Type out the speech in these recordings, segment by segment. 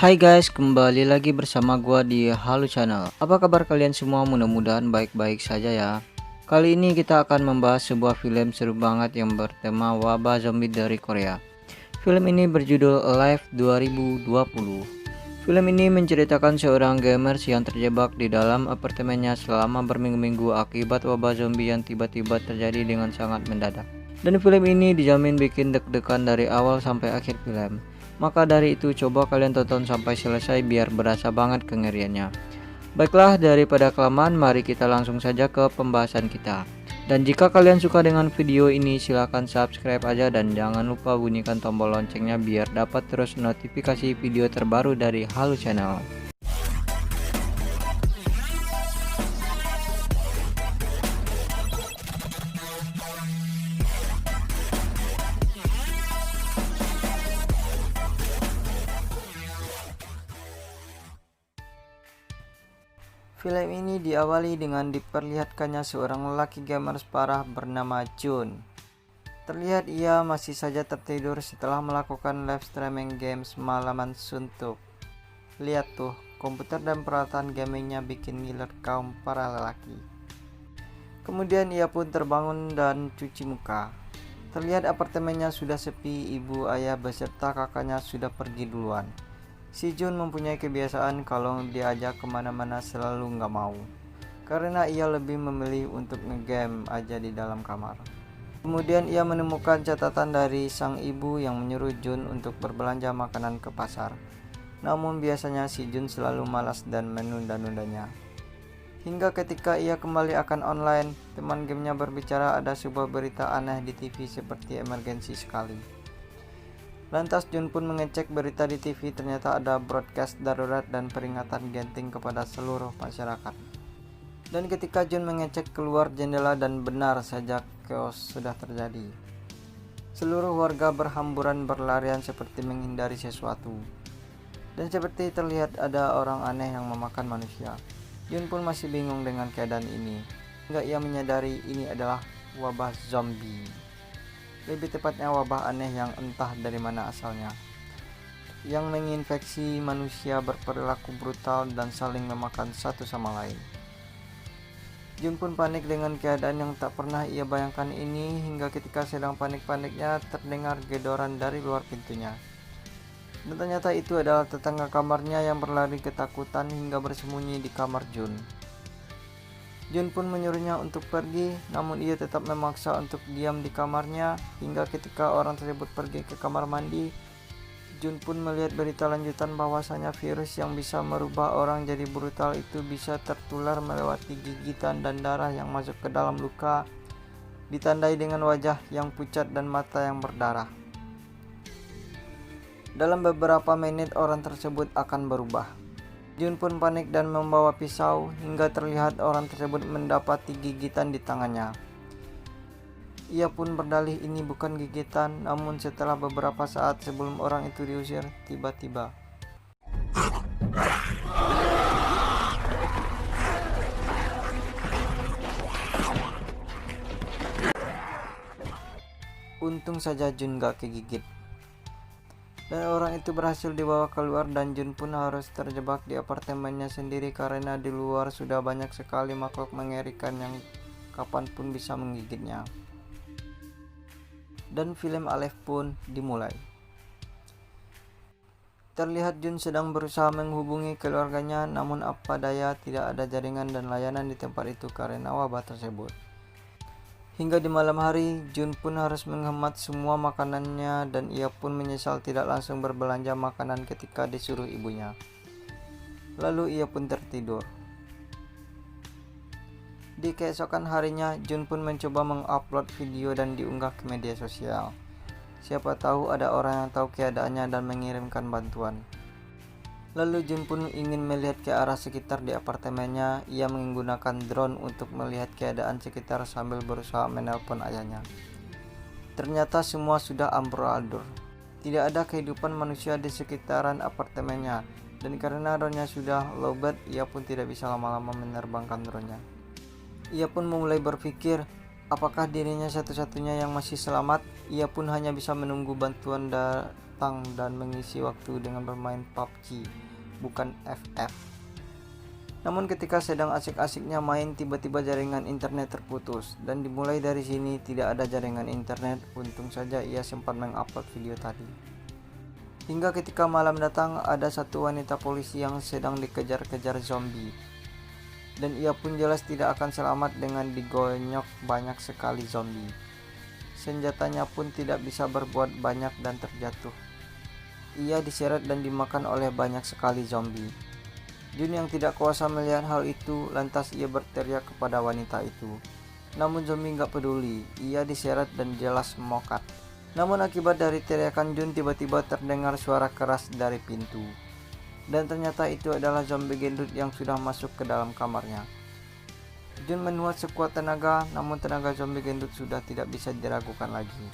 Hai guys, kembali lagi bersama gua di Halo Channel. Apa kabar kalian semua? Mudah-mudahan baik-baik saja ya. Kali ini kita akan membahas sebuah film seru banget yang bertema wabah zombie dari Korea. Film ini berjudul Alive 2020. Film ini menceritakan seorang gamers yang terjebak di dalam apartemennya selama berminggu-minggu akibat wabah zombie yang tiba-tiba terjadi dengan sangat mendadak. Dan film ini dijamin bikin deg-degan dari awal sampai akhir film. Maka dari itu coba kalian tonton sampai selesai biar berasa banget kengeriannya. Baiklah, daripada kelamaan, mari kita langsung saja ke pembahasan kita. Dan jika kalian suka dengan video ini, silahkan subscribe aja dan jangan lupa bunyikan tombol loncengnya biar dapat terus notifikasi video terbaru dari Halo Channel. Film ini diawali dengan diperlihatkannya seorang lelaki gamers parah bernama Jun. Terlihat ia masih saja tertidur setelah melakukan live streaming games malaman suntuk. Lihat tuh, komputer dan peralatan gamingnya bikin ngiler kaum para lelaki. Kemudian ia pun terbangun dan cuci muka. Terlihat apartemennya sudah sepi, ibu, ayah beserta kakaknya sudah pergi duluan. Si Jun mempunyai kebiasaan kalau diajak kemana-mana selalu nggak mau, karena ia lebih memilih untuk ngegame aja di dalam kamar. Kemudian ia menemukan catatan dari sang ibu yang menyuruh Jun untuk berbelanja makanan ke pasar. Namun biasanya si Jun selalu malas dan menunda-nundanya. Hingga ketika ia kembali akan online, teman gamenya berbicara ada sebuah berita aneh di TV seperti emergensi sekali. Lantas Jun pun mengecek berita di TV, ternyata ada broadcast darurat dan peringatan genting kepada seluruh masyarakat. Dan ketika Jun mengecek keluar jendela dan benar saja chaos sudah terjadi. Seluruh warga berhamburan berlarian seperti menghindari sesuatu. Dan seperti terlihat ada orang aneh yang memakan manusia. Jun pun masih bingung dengan keadaan ini, hingga ia menyadari ini adalah wabah zombie. Lebih tepatnya wabah aneh yang entah dari mana asalnya, yang menginfeksi manusia berperilaku brutal dan saling memakan satu sama lain. Jun pun panik dengan keadaan yang tak pernah ia bayangkan ini, hingga ketika sedang panik-paniknya terdengar gedoran dari luar pintunya. Dan ternyata itu adalah tetangga kamarnya yang berlari ketakutan hingga bersembunyi di kamar Jun. Jun pun menyuruhnya untuk pergi, namun ia tetap memaksa untuk diam di kamarnya, hingga ketika orang tersebut pergi ke kamar mandi, Jun pun melihat berita lanjutan bahwasanya virus yang bisa merubah orang jadi brutal itu bisa tertular melewati gigitan dan darah yang masuk ke dalam luka, ditandai dengan wajah yang pucat dan mata yang berdarah. Dalam beberapa menit orang tersebut akan berubah. Jun pun panik dan membawa pisau, hingga terlihat orang tersebut mendapati gigitan di tangannya. Ia pun berdalih ini bukan gigitan, namun setelah beberapa saat sebelum orang itu diusir, tiba-tiba untung saja Jun gak kegigit. Dan orang itu berhasil dibawa keluar dan Jun pun harus terjebak di apartemennya sendiri karena di luar sudah banyak sekali makhluk mengerikan yang kapanpun bisa menggigitnya. Dan film Alive pun dimulai. Terlihat Jun sedang berusaha menghubungi keluarganya, namun apa daya tidak ada jaringan dan layanan di tempat itu karena wabah tersebut. Hingga di malam hari, Jun pun harus menghemat semua makanannya dan ia pun menyesal tidak langsung berbelanja makanan ketika disuruh ibunya. Lalu ia pun tertidur. Di keesokan harinya, Jun pun mencoba mengupload video dan diunggah ke media sosial. Siapa tahu ada orang yang tahu keadaannya dan mengirimkan bantuan. Lalu Jun pun ingin melihat ke arah sekitar di apartemennya. Ia menggunakan drone untuk melihat keadaan sekitar sambil berusaha menelpon ayahnya. Ternyata semua sudah amburadul. Tidak ada kehidupan manusia di sekitaran apartemennya. Dan karena drone-nya sudah lowbat, ia pun tidak bisa lama-lama menerbangkan drone-nya. Ia pun mulai berpikir, Apakah dirinya satu-satunya yang masih selamat? Ia pun hanya bisa menunggu bantuan datang dan mengisi waktu dengan bermain PUBG, bukan FF. Namun ketika sedang asik-asiknya main, tiba-tiba jaringan internet terputus. Dan dimulai dari sini tidak ada jaringan internet. Untung saja ia sempat mengupload video tadi. Hingga ketika malam datang, ada satu wanita polisi yang sedang dikejar-kejar zombie. Dan ia pun jelas tidak akan selamat dengan digonyok banyak sekali zombie. Senjatanya pun tidak bisa berbuat banyak dan terjatuh. Ia diseret dan dimakan oleh banyak sekali zombie. Jun yang tidak kuasa melihat hal itu, lantas ia berteriak kepada wanita itu. Namun zombie gak peduli, ia diseret dan jelas mokat. Namun akibat dari teriakan Jun, tiba-tiba terdengar suara keras dari pintu. Dan ternyata itu adalah zombie gendut yang sudah masuk ke dalam kamarnya. Jun menuat sekuat tenaga, namun tenaga zombie gendut sudah tidak bisa diragukan lagi.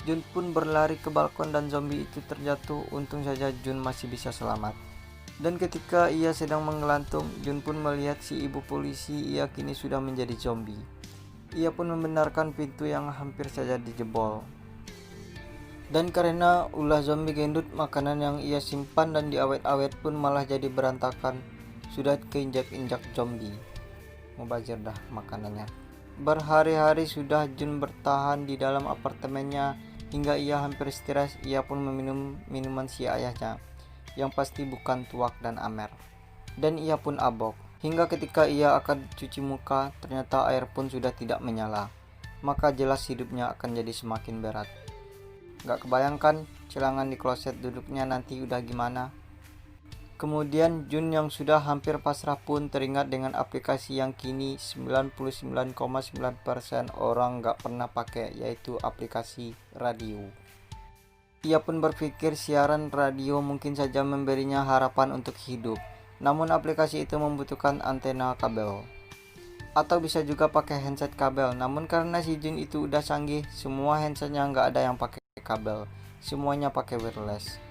Jun pun berlari ke balkon dan zombie itu terjatuh. Untung saja Jun masih bisa selamat. Dan ketika ia sedang menggelantung, Jun pun melihat si ibu polisi. Ia kini sudah menjadi zombie. Ia pun membenarkan pintu yang hampir saja dijebol. Dan karena ulah zombie gendut, makanan yang ia simpan dan diawet-awet pun malah jadi berantakan. Sudah keinjak-injak zombie. Mubazir dah makanannya. Berhari-hari sudah Jun bertahan di dalam apartemennya. Hingga ia hampir stres. Ia pun meminum minuman si ayahnya, yang pasti bukan tuak dan amer. Dan ia pun abok. Hingga ketika ia akan cuci muka, ternyata air pun sudah tidak menyala. Maka jelas hidupnya akan jadi semakin berat. Gak kebayangkan celangan di kloset duduknya nanti udah gimana. Kemudian Jun yang sudah hampir pasrah pun teringat dengan aplikasi yang kini 99,9% orang gak pernah pakai, yaitu aplikasi radio. Ia pun berpikir siaran radio mungkin saja memberinya harapan untuk hidup. Namun aplikasi itu membutuhkan antena kabel. Atau bisa juga pakai handset kabel. Namun karena si Jun itu udah canggih, semua handsetnya nggak ada yang pakai kabel. Semuanya pakai wireless.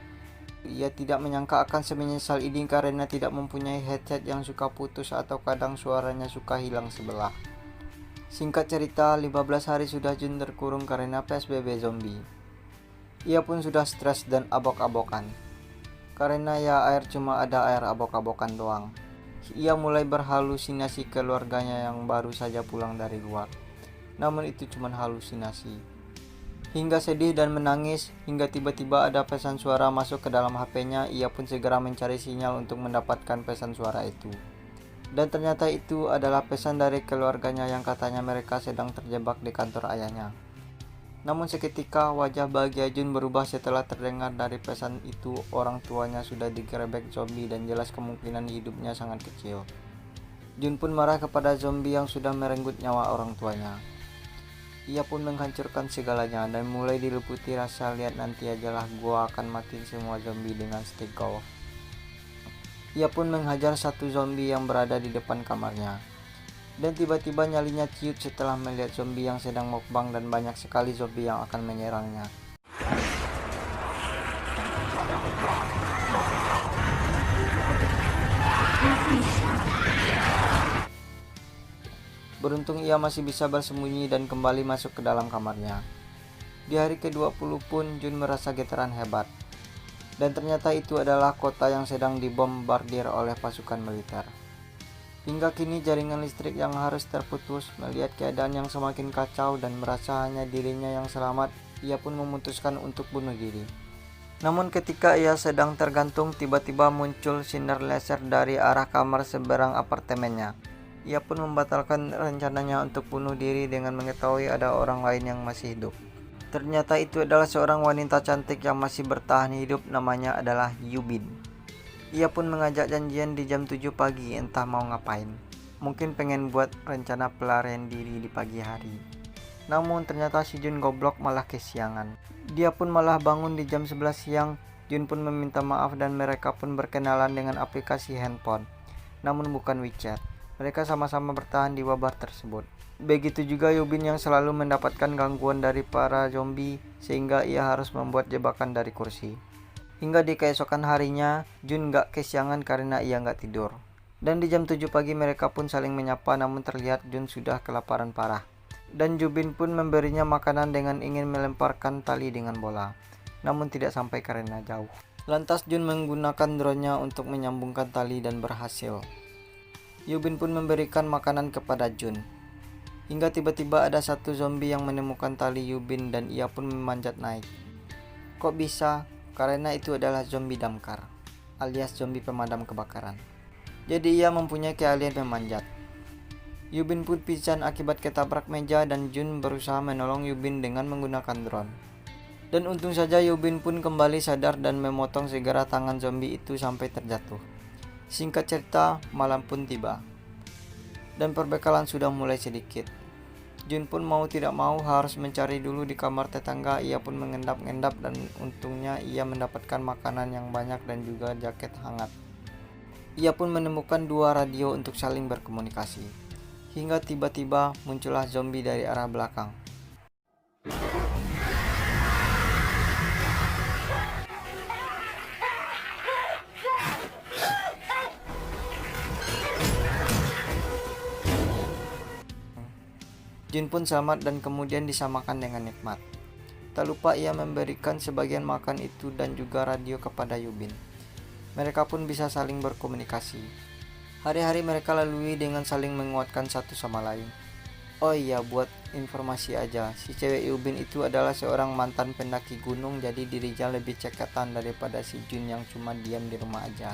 Ia tidak menyangka akan semenyesal ini karena tidak mempunyai headset yang suka putus atau kadang suaranya suka hilang sebelah. Singkat cerita, 15 hari sudah Jun terkurung karena PSBB zombie. Ia pun sudah stres dan abok-abokan. Karena ya cuma ada air abok-abokan doang. Ia mulai berhalusinasi keluarganya yang baru saja pulang dari luar. Namun itu cuma halusinasi. Hingga sedih dan menangis, hingga tiba-tiba ada pesan suara masuk ke dalam HP-nya. Ia pun segera mencari sinyal untuk mendapatkan pesan suara itu. Dan ternyata itu adalah pesan dari keluarganya yang katanya mereka sedang terjebak di kantor ayahnya. Namun seketika wajah bahagia Jun berubah setelah terdengar dari pesan itu orang tuanya sudah digerebek zombie dan jelas kemungkinan hidupnya sangat kecil. Jun pun marah kepada zombie yang sudah merenggut nyawa orang tuanya. Ia pun menghancurkan segalanya dan mulai diliputi rasa lihat nanti ajalah gua akan matiin semua zombie dengan stick golf. Ia pun menghajar satu zombie yang berada di depan kamarnya. Dan tiba-tiba nyalinya ciut setelah melihat zombie yang sedang mukbang dan banyak sekali zombie yang akan menyerangnya. Beruntung ia masih bisa bersembunyi dan kembali masuk ke dalam kamarnya. Di hari ke-20 pun Jun merasa getaran hebat. Dan ternyata itu adalah kota yang sedang dibombardir oleh pasukan militer. Hingga kini jaringan listrik yang harus terputus. Melihat keadaan yang semakin kacau dan merasa hanya dirinya yang selamat, ia pun memutuskan untuk bunuh diri. Namun ketika ia sedang tergantung, tiba-tiba muncul sinar laser dari arah kamar seberang apartemennya. Ia pun membatalkan rencananya untuk bunuh diri dengan mengetahui ada orang lain yang masih hidup. Ternyata itu adalah seorang wanita cantik yang masih bertahan hidup, namanya adalah Yubin. Ia pun mengajak janjian di jam 7 pagi, entah mau ngapain. Mungkin pengen buat rencana pelarian diri di pagi hari. Namun ternyata si Jun goblok malah kesiangan. Dia pun malah bangun di jam 11 siang. Jun pun meminta maaf dan mereka pun berkenalan dengan aplikasi handphone. Namun bukan WeChat. Mereka sama-sama bertahan di wabah tersebut. Begitu juga Yubin yang selalu mendapatkan gangguan dari para zombie sehingga ia harus membuat jebakan dari kursi. Hingga di keesokan harinya, Jun gak kesiangan karena ia gak tidur. Dan di jam 7 pagi mereka pun saling menyapa, namun terlihat Jun sudah kelaparan parah. Dan Jubin pun memberinya makanan dengan ingin melemparkan tali dengan bola, namun tidak sampai karena jauh. Lantas Jun menggunakan drone-nya untuk menyambungkan tali dan berhasil. Yubin pun memberikan makanan kepada Jun. Hingga tiba-tiba ada satu zombie yang menemukan tali Yubin dan ia pun memanjat naik. Kok bisa? Karena itu adalah zombie damkar, alias zombie pemadam kebakaran. Jadi ia mempunyai keahlian memanjat. Yubin pun pingsan akibat ketabrak meja dan Jun berusaha menolong Yubin dengan menggunakan drone. Dan untung saja Yubin pun kembali sadar dan memotong segera tangan zombie itu sampai terjatuh. Singkat cerita, malam pun tiba. Dan perbekalan sudah mulai sedikit. Jun pun mau tidak mau harus mencari dulu di kamar tetangga. Ia pun mengendap-endap dan untungnya ia mendapatkan makanan yang banyak dan juga jaket hangat. Ia pun menemukan 2 radio untuk saling berkomunikasi. Hingga tiba-tiba muncullah zombie dari arah belakang. Jun pun selamat dan kemudian disamakan dengan nikmat. Tak lupa ia memberikan sebagian makan itu dan juga radio kepada Yubin. Mereka pun bisa saling berkomunikasi. Hari-hari mereka lalui dengan saling menguatkan satu sama lain. Oh iya, buat informasi aja, si cewek Yubin itu adalah seorang mantan pendaki gunung, jadi dirinya lebih cekatan daripada si Jun yang cuma diam di rumah aja.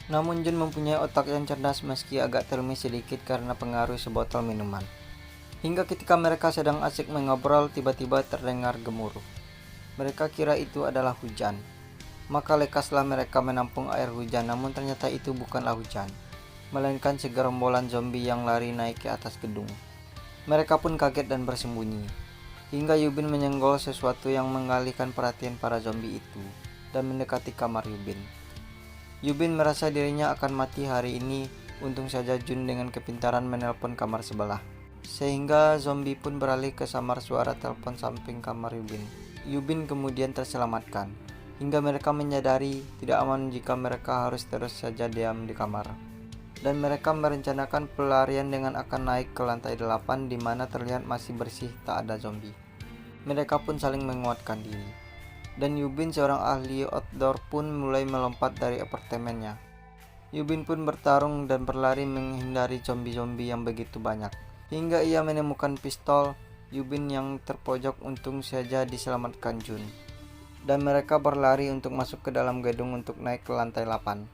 Namun Jun mempunyai otak yang cerdas meski agak termis sedikit karena pengaruh sebotol minuman. Hingga ketika mereka sedang asik mengobrol, tiba-tiba terdengar gemuruh. Mereka kira itu adalah hujan. Maka lekaslah mereka menampung air hujan, namun ternyata itu bukanlah hujan, melainkan segerombolan zombie yang lari naik ke atas gedung. Mereka pun kaget dan bersembunyi. Hingga Yubin menyenggol sesuatu yang mengalihkan perhatian para zombie itu dan mendekati kamar Yubin. Yubin merasa dirinya akan mati hari ini. Untung saja Jun dengan kepintaran menelpon kamar sebelah, sehingga zombie pun beralih ke samar suara telepon samping kamar Yubin. Yubin kemudian terselamatkan, hingga mereka menyadari tidak aman jika mereka harus terus saja diam di kamar. Dan mereka merencanakan pelarian dengan akan naik ke lantai 8 di mana terlihat masih bersih, tak ada zombie. Mereka pun saling menguatkan diri. Dan Yubin, seorang ahli outdoor, pun mulai melompat dari apartemennya. Yubin pun bertarung dan berlari menghindari zombie-zombie yang begitu banyak. Hingga ia menemukan pistol. Yubin yang terpojok untung saja diselamatkan Jun. Dan mereka berlari untuk masuk ke dalam gedung untuk naik ke lantai 8.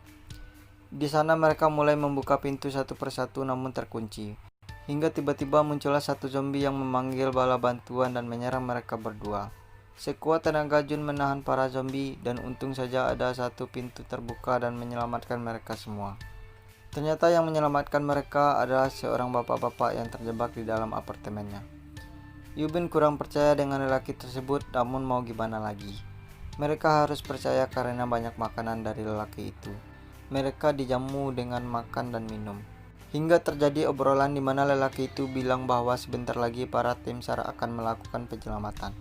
Di sana mereka mulai membuka pintu satu persatu namun terkunci. Hingga tiba-tiba muncullah satu zombie yang memanggil bala bantuan dan menyerang mereka berdua. Sekuat tenaga Jun menahan para zombie dan untung saja ada satu pintu terbuka dan menyelamatkan mereka semua. Ternyata yang menyelamatkan mereka adalah seorang bapak-bapak yang terjebak di dalam apartemennya. Yubin kurang percaya dengan lelaki tersebut, namun mau gimana lagi. Mereka harus percaya karena banyak makanan dari lelaki itu. Mereka dijamu dengan makan dan minum. Hingga terjadi obrolan di mana lelaki itu bilang bahwa sebentar lagi para tim SAR akan melakukan penyelamatan.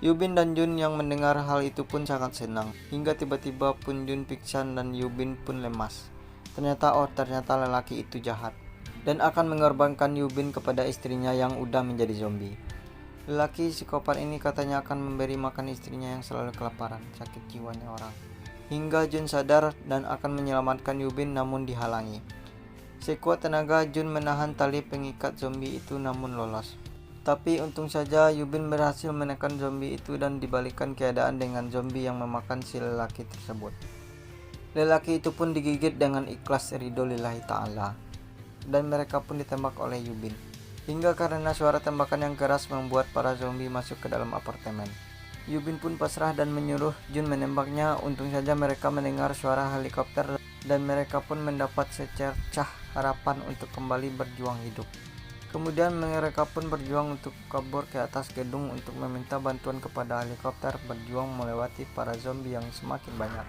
Yubin dan Jun yang mendengar hal itu pun sangat senang. Hingga tiba-tiba pun Jun pingsan dan Yubin pun lemas. Ternyata lelaki itu jahat dan akan mengorbankan Yubin kepada istrinya yang udah menjadi zombie. Lelaki psikopat ini katanya akan memberi makan istrinya yang selalu kelaparan, sakit jiwanya orang. Hingga Jun sadar dan akan menyelamatkan Yubin namun dihalangi. Sekuat tenaga Jun menahan tali pengikat zombie itu namun lolos. Tapi untung saja Yubin berhasil menekan zombie itu dan dibalikan keadaan dengan zombie yang memakan si lelaki tersebut. Lelaki itu pun digigit dengan ikhlas ridho lillahi ta'ala. Dan mereka pun ditembak oleh Yubin. Hingga karena suara tembakan yang keras membuat para zombie masuk ke dalam apartemen. Yubin pun pasrah dan menyuruh Jun menembaknya. Untung saja mereka mendengar suara helikopter dan mereka pun mendapat secercah harapan untuk kembali berjuang hidup. Kemudian mereka pun berjuang untuk kabur ke atas gedung untuk meminta bantuan kepada helikopter, berjuang melewati para zombie yang semakin banyak.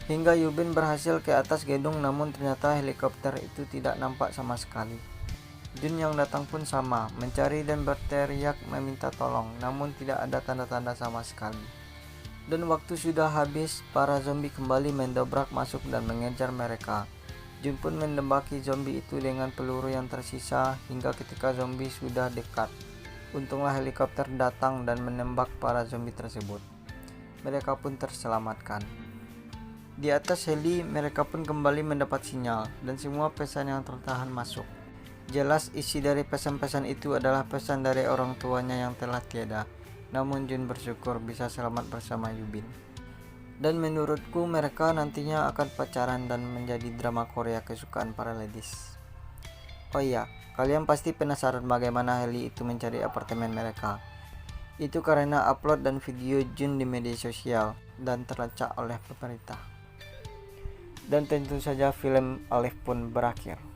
Hingga Yubin berhasil ke atas gedung, namun ternyata helikopter itu tidak nampak sama sekali. Jun yang datang pun sama, mencari dan berteriak meminta tolong, namun tidak ada tanda-tanda sama sekali. Dan waktu sudah habis, para zombie kembali mendobrak masuk dan mengejar mereka. Jun pun menembaki zombie itu dengan peluru yang tersisa hingga ketika zombie sudah dekat. Untunglah helikopter datang dan menembak para zombie tersebut. Mereka pun terselamatkan. Di atas heli, mereka pun kembali mendapat sinyal dan semua pesan yang tertahan masuk. Jelas isi dari pesan-pesan itu adalah pesan dari orang tuanya yang telah tiada. Namun Jun bersyukur bisa selamat bersama Yubin. Dan menurutku mereka nantinya akan pacaran dan menjadi drama Korea kesukaan para ladies. Oh iya, kalian pasti penasaran bagaimana heli itu mencari apartemen mereka. Itu karena upload dan video Jun di media sosial dan terlacak oleh pemerintah. Dan tentu saja film Alif pun berakhir.